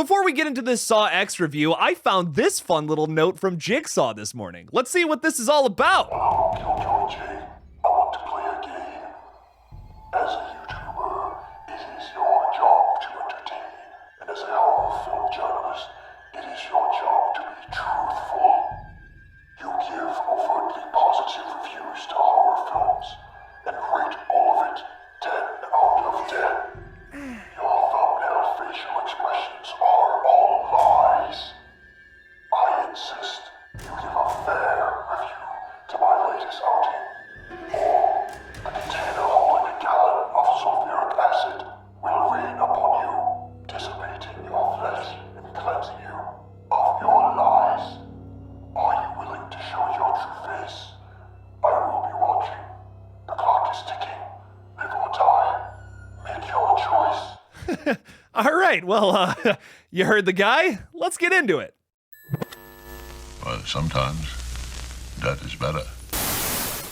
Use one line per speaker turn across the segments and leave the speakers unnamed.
Before we get into this Saw X review, I found this fun little note from Jigsaw this morning. Let's see what this is all about.
Hello, KillJoy. I want to play a game. As a YouTuber, it is your job to entertain. And as a horror film journalist, it is your job to be truthful. You give overtly positive reviews to horror films and rate all of it 10 out of 10. Your thumbnail facial expressions are all lies. I insist you give a fair review to my latest outing, or the container holding a gallon of sulfuric acid will rain upon you, dissipating your flesh and cleansing you of your lies. Are you willing to show your true face? I will be watching. The clock is ticking. Live or die. Make your choice.
All right, well, you heard the guy. Let's get into it.
Well, sometimes that is better.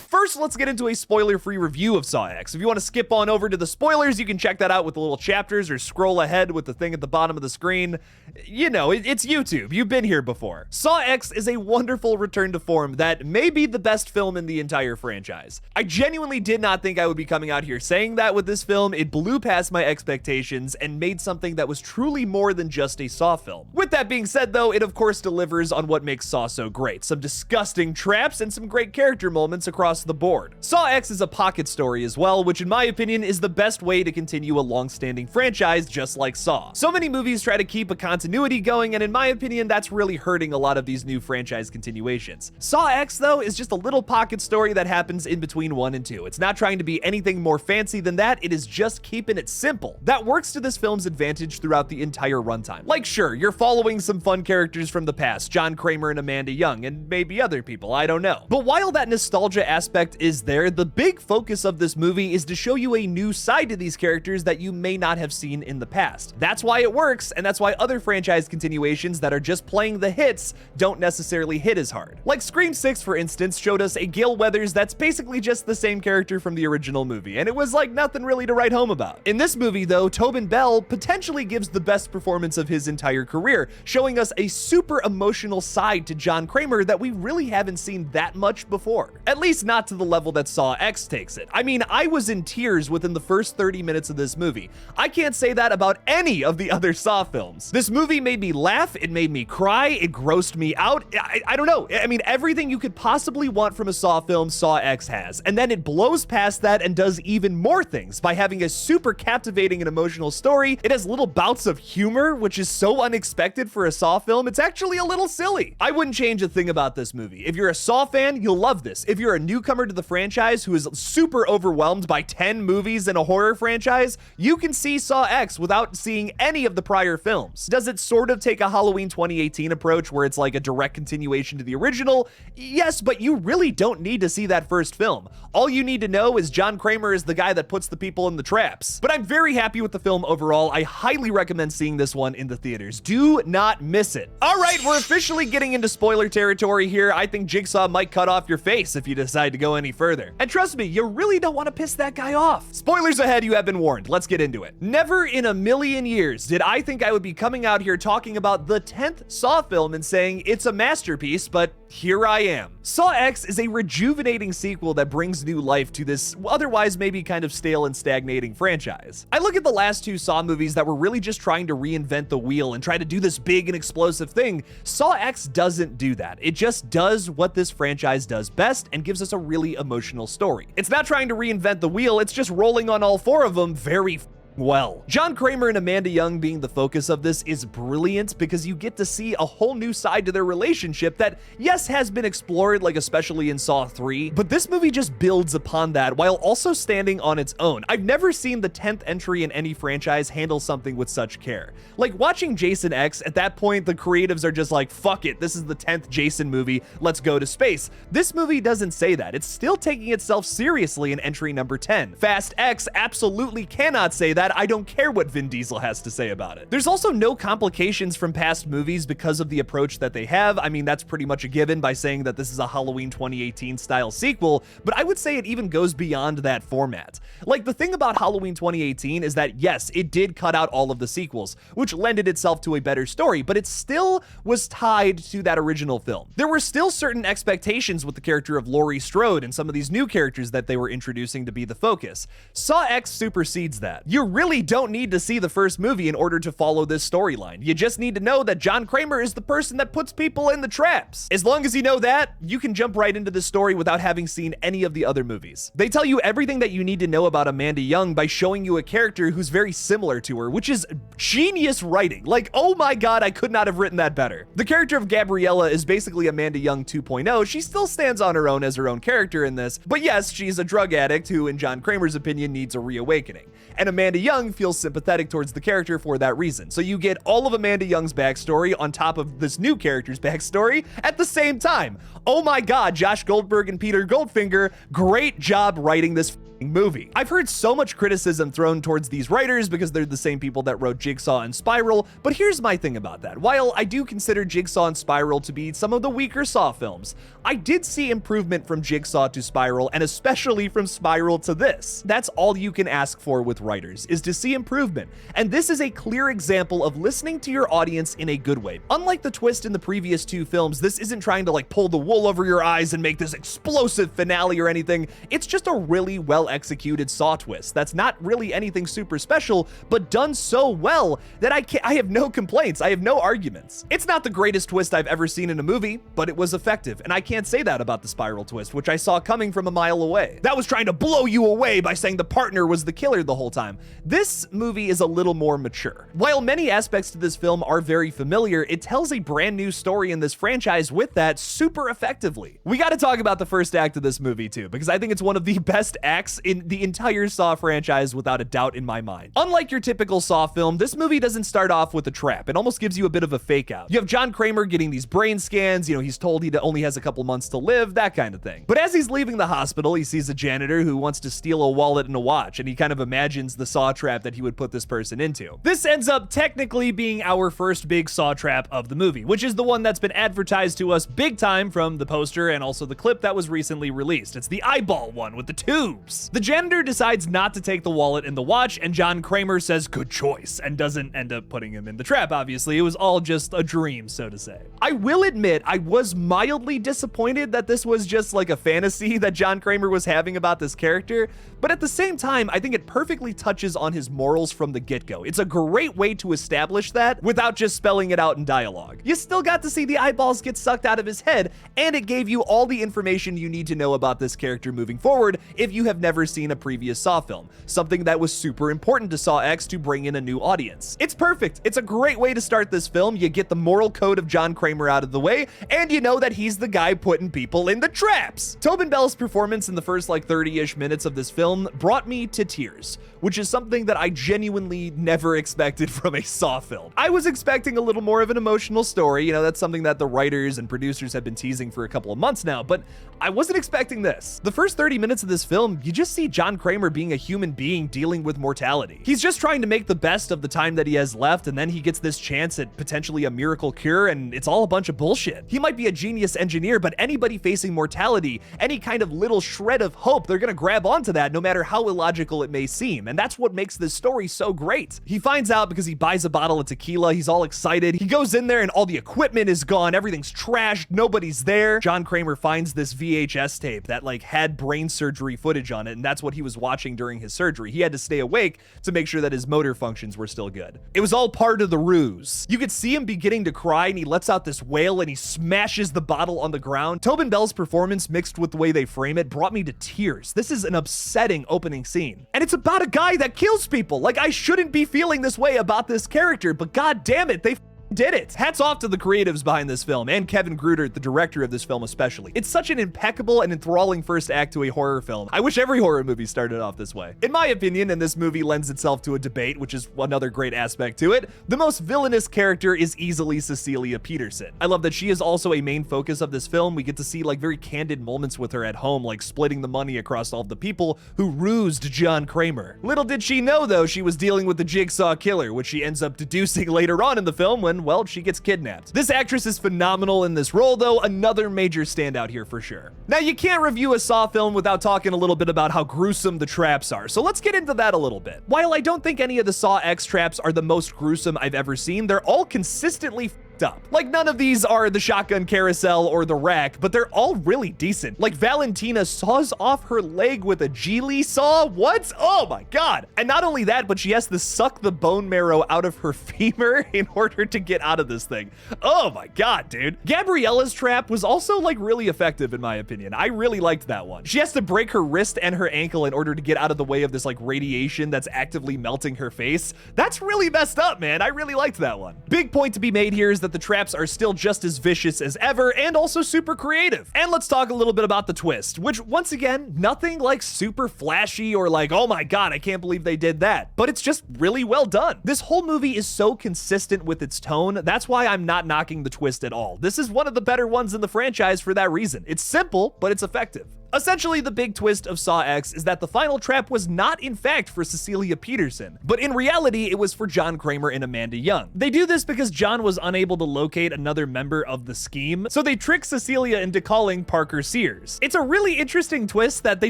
First, let's get into a spoiler-free review of Saw X. If you want to skip on over to the spoilers, you can check that out with the little chapters or scroll ahead with the thing at the bottom of the screen. You know, it's YouTube. You've been here before. Saw X is a wonderful return to form that may be the best film in the entire franchise. I genuinely did not think I would be coming out here saying that with this film. It blew past my expectations and made something that was truly more than just a Saw film. With that being said, though, it of course delivers on what makes Saw so great. Some disgusting traps and some great character moments across the board. Saw X is a pocket story as well, which in my opinion is the best way to continue a long-standing franchise just like Saw. So many movies try to keep a continuity going, and in my opinion, that's really hurting a lot of these new franchise continuations. Saw X, though, is just a little pocket story that happens in between 1 and 2. It's not trying to be anything more fancy than that, it is just keeping it simple. That works to this film's advantage throughout the entire runtime. Like, sure, you're following some fun characters from the past, John Kramer and Amanda Young, and maybe other people, I don't know. But while that nostalgia aspect is there, the big focus of this movie is to show you a new side to these characters that you may not have seen in the past. That's why it works, and that's why other franchise continuations that are just playing the hits don't necessarily hit as hard. Like Scream 6, for instance, showed us a Gale Weathers that's basically just the same character from the original movie, and it was like nothing really to write home about. In this movie, though, Tobin Bell potentially gives the best performance of his entire career, showing us a super emotional side to John Kramer that we really haven't seen that much before. At least not to the level that Saw X takes it. I mean, I was in tears within the first 30 minutes of this movie. I can't say that about any of the other Saw films. This movie made me laugh, it made me cry, it grossed me out. I don't know. I mean, everything you could possibly want from a Saw film, Saw X has. And then it blows past that and does even more things by having a super captivating and emotional story. It has little bouts of humor, which is so unexpected for a Saw film, it's actually a little silly. I wouldn't change a thing about this movie. If you're a Saw fan, you'll love this. If you're a newcomer to the franchise who is super overwhelmed by 10 movies in a horror franchise, you can see Saw X without seeing any of the prior films. Does it sort of take a Halloween 2018 approach where it's like a direct continuation to the original? Yes, but you really don't need to see that first film. All you need to know is John Kramer is the guy that puts the people in the traps. But I'm very happy with the film overall. I highly recommend seeing this one in the theaters. Do not miss it. All right, we're officially getting into spoiler territory here. I think Jigsaw might cut off your face if you decide to go any further. And trust me, you really don't want to piss that guy off. Spoilers ahead, you have been warned. Let's get into it. Never in a million years did I think I would be coming out here talking about the 10th Saw film and saying it's a masterpiece, but here I am. Saw X is a rejuvenating sequel that brings new life to this otherwise maybe kind of stale and stagnating franchise. I look at the last 2 Saw movies that were really just trying to reinvent the wheel and try to do this big and explosive thing. Saw X doesn't do that. It just does what this franchise does best and gives us a really emotional story. It's not trying to reinvent the wheel, it's just rolling on all 4 of them very well. John Kramer and Amanda Young being the focus of this is brilliant because you get to see a whole new side to their relationship that, yes, has been explored, like especially in Saw 3, but this movie just builds upon that while also standing on its own. I've never seen the 10th entry in any franchise handle something with such care. Like watching Jason X, at that point, the creatives are just like, fuck it, this is the 10th Jason movie, let's go to space. This movie doesn't say that. It's still taking itself seriously in entry number 10. Fast X absolutely cannot say that bad, I don't care what Vin Diesel has to say about it. There's also no complications from past movies because of the approach that they have. I mean, that's pretty much a given by saying that this is a Halloween 2018 style sequel, but I would say it even goes beyond that format. Like, the thing about Halloween 2018 is that, yes, it did cut out all of the sequels, which lended itself to a better story, but it still was tied to that original film. There were still certain expectations with the character of Laurie Strode and some of these new characters that they were introducing to be the focus. Saw X supersedes that. You really don't need to see the first movie in order to follow this storyline. You just need to know that John Kramer is the person that puts people in the traps. As long as you know that, you can jump right into the story without having seen any of the other movies. They tell you everything that you need to know about Amanda Young by showing you a character who's very similar to her, which is genius writing. Like, oh my god, I could not have written that better. The character of Gabriella is basically Amanda Young 2.0. She still stands on her own as her own character in this, but yes, she's a drug addict who, in John Kramer's opinion, needs a reawakening. And Amanda Young feels sympathetic towards the character for that reason. So you get all of Amanda Young's backstory on top of this new character's backstory at the same time. Oh my god, Josh Goldberg and Peter Goldfinger, great job writing this movie. I've heard so much criticism thrown towards these writers because they're the same people that wrote Jigsaw and Spiral, but here's my thing about that. While I do consider Jigsaw and Spiral to be some of the weaker Saw films, I did see improvement from Jigsaw to Spiral, and especially from Spiral to this. That's all you can ask for with writers, is to see improvement, and this is a clear example of listening to your audience in a good way. Unlike the twist in the previous two films, this isn't trying to like pull the wool over your eyes and make this explosive finale or anything. It's just a really well executed Saw twist that's not really anything super special, but done so well that I have no complaints. I have no arguments. It's not the greatest twist I've ever seen in a movie, but it was effective, and I can't say that about the Spiral twist, which I saw coming from a mile away. That was trying to blow you away by saying the partner was the killer the whole time. This movie is a little more mature. While many aspects to this film are very familiar, it tells a brand new story in this franchise with that super effectively. We got to talk about the first act of this movie too, because I think it's one of the best acts in the entire Saw franchise without a doubt in my mind. Unlike your typical Saw film, this movie doesn't start off with a trap. It almost gives you a bit of a fake out. You have John Kramer getting these brain scans, he's told he only has a couple months to live, that kind of thing. But as he's leaving the hospital, he sees a janitor who wants to steal a wallet and a watch, and he kind of imagines the Saw trap that he would put this person into. This ends up technically being our first big Saw trap of the movie, which is the one that's been advertised to us big time from the poster and also the clip that was recently released. It's the eyeball one with the tubes. The janitor decides not to take the wallet and the watch, and John Kramer says good choice and doesn't end up putting him in the trap. Obviously, it was all just a dream, so to say. I will admit I was mildly disappointed that this was just like a fantasy that John Kramer was having about this character, but at the same time, I think it perfectly touches on his morals from the get-go. It's a great way to establish that without just spelling it out in dialogue. You still got to see the eyeballs get sucked out of his head, and it gave you all the information you need to know about this character moving forward if you have never seen a previous Saw film, something that was super important to Saw X to bring in a new audience. It's perfect. It's a great way to start this film. You get the moral code of John Kramer out of the way, and you know that he's the guy putting people in the traps. Tobin Bell's performance in the first 30-ish minutes of this film brought me to tears, which is something that I genuinely never expected from a Saw film. I was expecting a little more of an emotional story, that's something that the writers and producers have been teasing for a couple of months now, but I wasn't expecting this. The first 30 minutes of this film, you just see John Kramer being a human being dealing with mortality. He's just trying to make the best of the time that he has left, and then he gets this chance at potentially a miracle cure, and it's all a bunch of bullshit. He might be a genius engineer, but anybody facing mortality, any kind of little shred of hope, they're gonna grab onto that no matter how illogical it may seem, and that's what makes this story so great. He finds out because he buys a bottle of tequila, he's all excited, he goes in there and all the equipment is gone, everything's trashed, nobody's there. John Kramer finds this VHS tape that had brain surgery footage on it, and that's what he was watching during his surgery. He had to stay awake to make sure that his motor functions were still good. It was all part of the ruse. You could see him beginning to cry, and he lets out this wail and he smashes the bottle on the ground. Tobin Bell's performance mixed with the way they frame it brought me to tears. This is an upsetting opening scene, and it's about a guy that kills people. I shouldn't be feeling this way about this character, but god damn it, they did it. Hats off to the creatives behind this film, and Kevin Grutert, the director of this film especially. It's such an impeccable and enthralling first act to a horror film. I wish every horror movie started off this way. In my opinion, and this movie lends itself to a debate, which is another great aspect to it, the most villainous character is easily Cecilia Peterson. I love that she is also a main focus of this film. We get to see like very candid moments with her at home, like splitting the money across all of the people who rused John Kramer. Little did she know, though, she was dealing with the Jigsaw Killer, which she ends up deducing later on in the film when, well, she gets kidnapped. This actress is phenomenal in this role, though, another major standout here for sure. Now, you can't review a Saw film without talking a little bit about how gruesome the traps are, so let's get into that a little bit. While I don't think any of the Saw X traps are the most gruesome I've ever seen, they're all consistently up. Like, none of these are the shotgun carousel or the rack, but they're all really decent. Like, Valentina saws off her leg with a Geely saw? What? Oh my god. And not only that, but she has to suck the bone marrow out of her femur in order to get out of this thing. Oh my god, dude. Gabriella's trap was also like really effective in my opinion. I really liked that one. She has to break her wrist and her ankle in order to get out of the way of this like radiation that's actively melting her face. That's really messed up, man. I really liked that one. Big point to be made here is that the traps are still just as vicious as ever and also super creative. And let's talk a little bit about the twist, which once again, nothing like super flashy or like, oh my god, I can't believe they did that, but it's just really well done. This whole movie is so consistent with its tone. That's why I'm not knocking the twist at all. This is one of the better ones in the franchise for that reason. It's simple, but it's effective. Essentially, the big twist of Saw X is that the final trap was not in fact for Cecilia Peterson, but in reality, it was for John Kramer and Amanda Young. They do this because John was unable to locate another member of the scheme, so they trick Cecilia into calling Parker Sears. It's a really interesting twist that they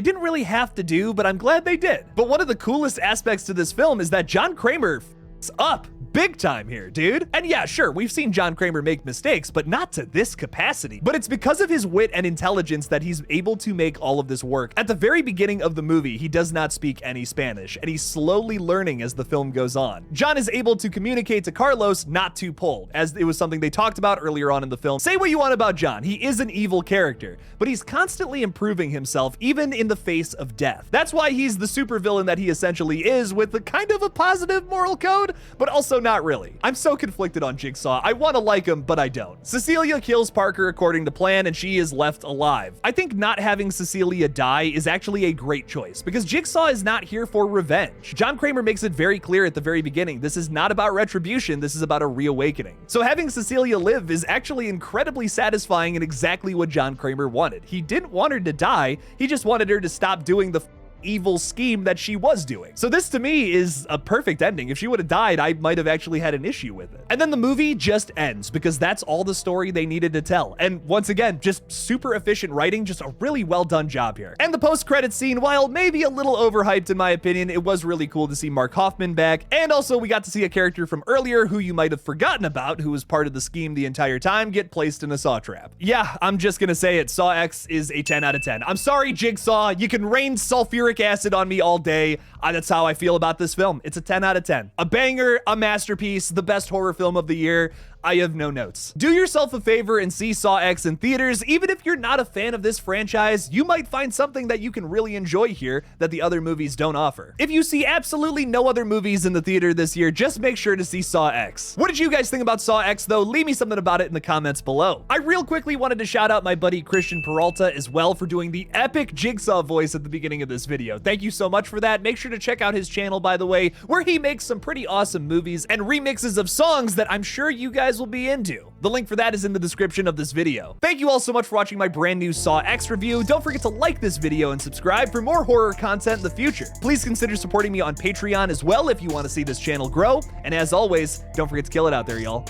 didn't really have to do, but I'm glad they did. But one of the coolest aspects to this film is that John Kramer f***s up big time here, dude. And yeah, sure, we've seen John Kramer make mistakes, but not to this capacity. But it's because of his wit and intelligence that he's able to make all of this work. At the very beginning of the movie, he does not speak any Spanish, and he's slowly learning as the film goes on. John is able to communicate to Carlos not to pull, as it was something they talked about earlier on in the film. Say what you want about John, he is an evil character, but he's constantly improving himself, even in the face of death. That's why he's the supervillain that he essentially is, with a kind of a positive moral code, but also not really. I'm so conflicted on Jigsaw. I want to like him, but I don't. Cecilia kills Parker according to plan, and she is left alive. I think not having Cecilia die is actually a great choice, because Jigsaw is not here for revenge. John Kramer makes it very clear at the very beginning, this is not about retribution, this is about a reawakening. So having Cecilia live is actually incredibly satisfying and exactly what John Kramer wanted. He didn't want her to die, he just wanted her to stop doing the evil scheme that she was doing. So this to me is a perfect ending. If she would have died, I might have actually had an issue with it. And then the movie just ends because that's all the story they needed to tell. And once again, just super efficient writing, just a really well done job here. And the post-credit scene, while maybe a little overhyped in my opinion, it was really cool to see Mark Hoffman back. And also we got to see a character from earlier who you might have forgotten about, who was part of the scheme the entire time, get placed in a Saw trap. Yeah, I'm just gonna say it. Saw X is a 10 out of 10. I'm sorry, Jigsaw. You can rain sulfuric acid on me all day. That's how I feel about this film. It's a 10 out of 10. A banger, a masterpiece, the best horror film of the year. I have no notes. Do yourself a favor and see Saw X in theaters. Even if you're not a fan of this franchise, you might find something that you can really enjoy here that the other movies don't offer. If you see absolutely no other movies in the theater this year, just make sure to see Saw X. What did you guys think about Saw X though? Leave me something about it in the comments below. I real quickly wanted to shout out my buddy Christian Peralta as well for doing the epic Jigsaw voice at the beginning of this video. Thank you so much for that. Make sure to check out his channel, by the way, where he makes some pretty awesome movies and remixes of songs that I'm sure you guys will be into. The link for that is in the description of this video. Thank you all so much for watching my brand new Saw X review. Don't forget to like this video and subscribe for more horror content in the future. Please consider supporting me on Patreon as well if you want to see this channel grow. And as always, don't forget to kill it out there, y'all.